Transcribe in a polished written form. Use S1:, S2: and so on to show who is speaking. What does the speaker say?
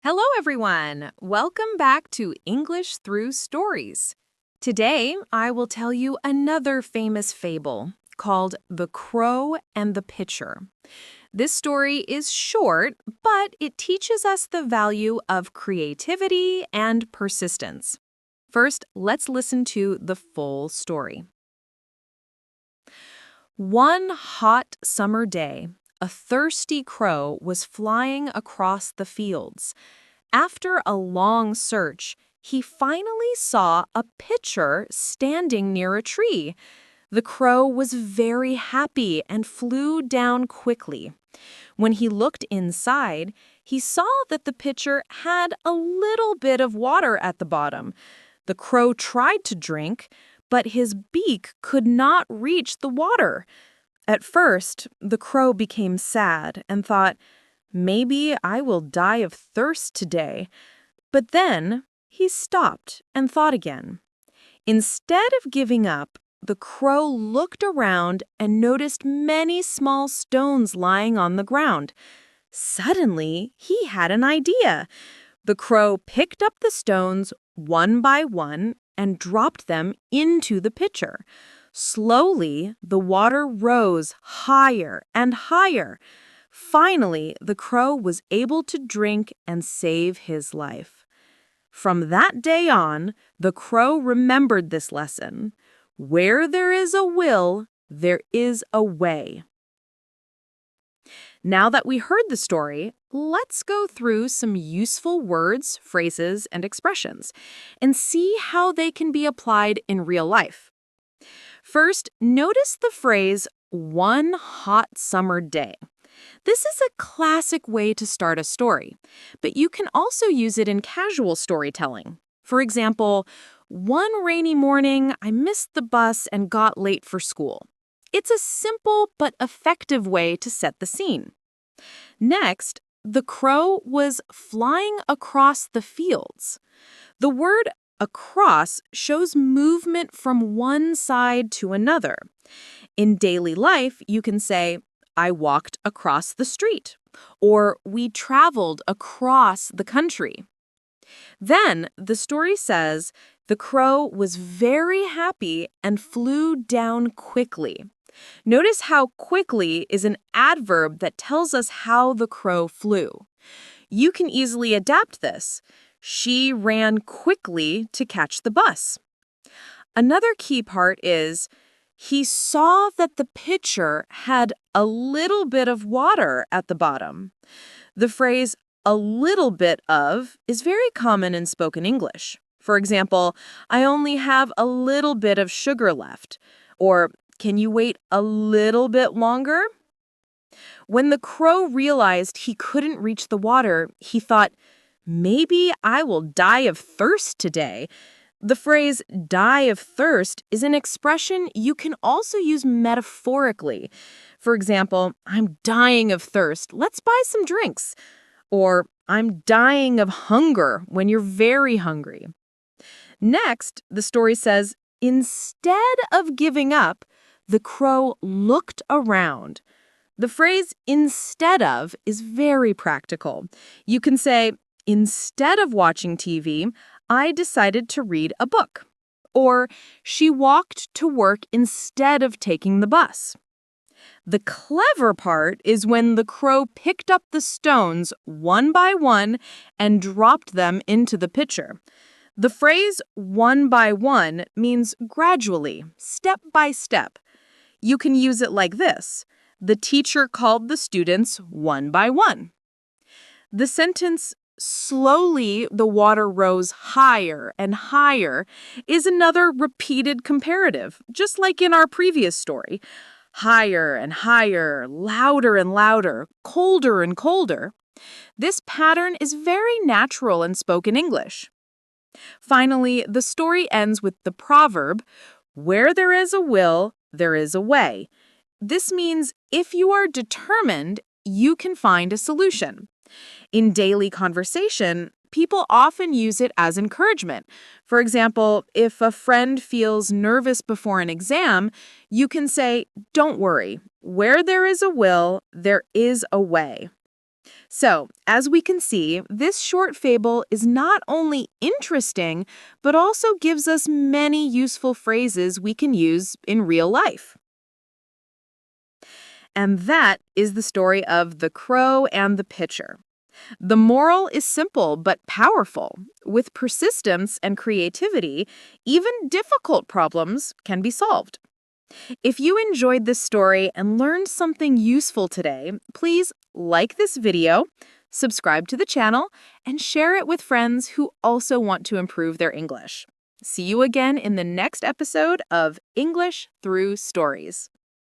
S1: Hello, everyone. Welcome back to English Through Stories. Today, I will tell you another famous fable called The Crow and the Pitcher. This story is short, but it teaches us the value of creativity and persistence. First, let's listen to the full story. One hot summer day, a thirsty crow was flying across the fields. After a long search, he finally saw a pitcher standing near a tree. The crow was very happy and flew down quickly. When he looked inside, he saw that the pitcher had a little bit of water at the bottom. The crow tried to drink, but his beak could not reach the water. At first, the crow became sad and thought, "Maybe I will die of thirst today." But then he stopped and thought again. Instead of giving up, the crow looked around and noticed many small stones lying on the ground. Suddenly, he had an idea. The crow picked up the stones one by one and dropped them into the pitcher. Slowly, the water rose higher and higher. Finally, the crow was able to drink and save his life. From that day on, the crow remembered this lesson. Where there is a will, there is a way. Now that we heard the story, let's go through some useful words, phrases, and expressions and see how they can be applied in real life. First, notice the phrase, "one hot summer day." This is a classic way to start a story, but you can also use it in casual storytelling. For example, "one rainy morning, I missed the bus and got late for school." It's a simple but effective way to set the scene. Next, the crow was flying across the fields. The word across shows movement from one side to another. In daily life, you can say, "I walked across the street," or "we traveled across the country." Then the story says, the crow was very happy and flew down quickly. Notice how quickly is an adverb that tells us how the crow flew. You can easily adapt this. She ran quickly to catch the bus. Another key part is, he saw that the pitcher had a little bit of water at the bottom. The phrase, "a little bit of," is very common in spoken English. For example, "I only have a little bit of sugar left," or "can you wait a little bit longer?" When the crow realized he couldn't reach the water, he thought, "Maybe I will die of thirst today." The phrase "die of thirst" is an expression you can also use metaphorically. For example, "I'm dying of thirst. Let's buy some drinks." Or "I'm dying of hunger," when you're very hungry. Next, the story says, instead of giving up, the crow looked around. The phrase "instead of" is very practical. You can say, "Instead of watching TV, I decided to read a book." Or, "She walked to work instead of taking the bus." The clever part is when the crow picked up the stones one by one and dropped them into the pitcher. The phrase "one by one" means gradually, step by step. You can use it like this. The teacher called the students one by one. The sentence, "slowly the water rose higher and higher," is another repeated comparative, just like in our previous story. Higher and higher, louder and louder, colder and colder. This pattern is very natural in spoken English. Finally, the story ends with the proverb, "Where there is a will, there is a way." This means if you are determined, you can find a solution. In daily conversation, people often use it as encouragement. For example, if a friend feels nervous before an exam, you can say, "Don't worry. Where there is a will, there is a way." So, as we can see, this short fable is not only interesting, but also gives us many useful phrases we can use in real life. And that is the story of The Crow and the Pitcher. The moral is simple but powerful. With persistence and creativity, even difficult problems can be solved. If you enjoyed this story and learned something useful today, please like this video, subscribe to the channel, and share it with friends who also want to improve their English. See you again in the next episode of English Through Stories.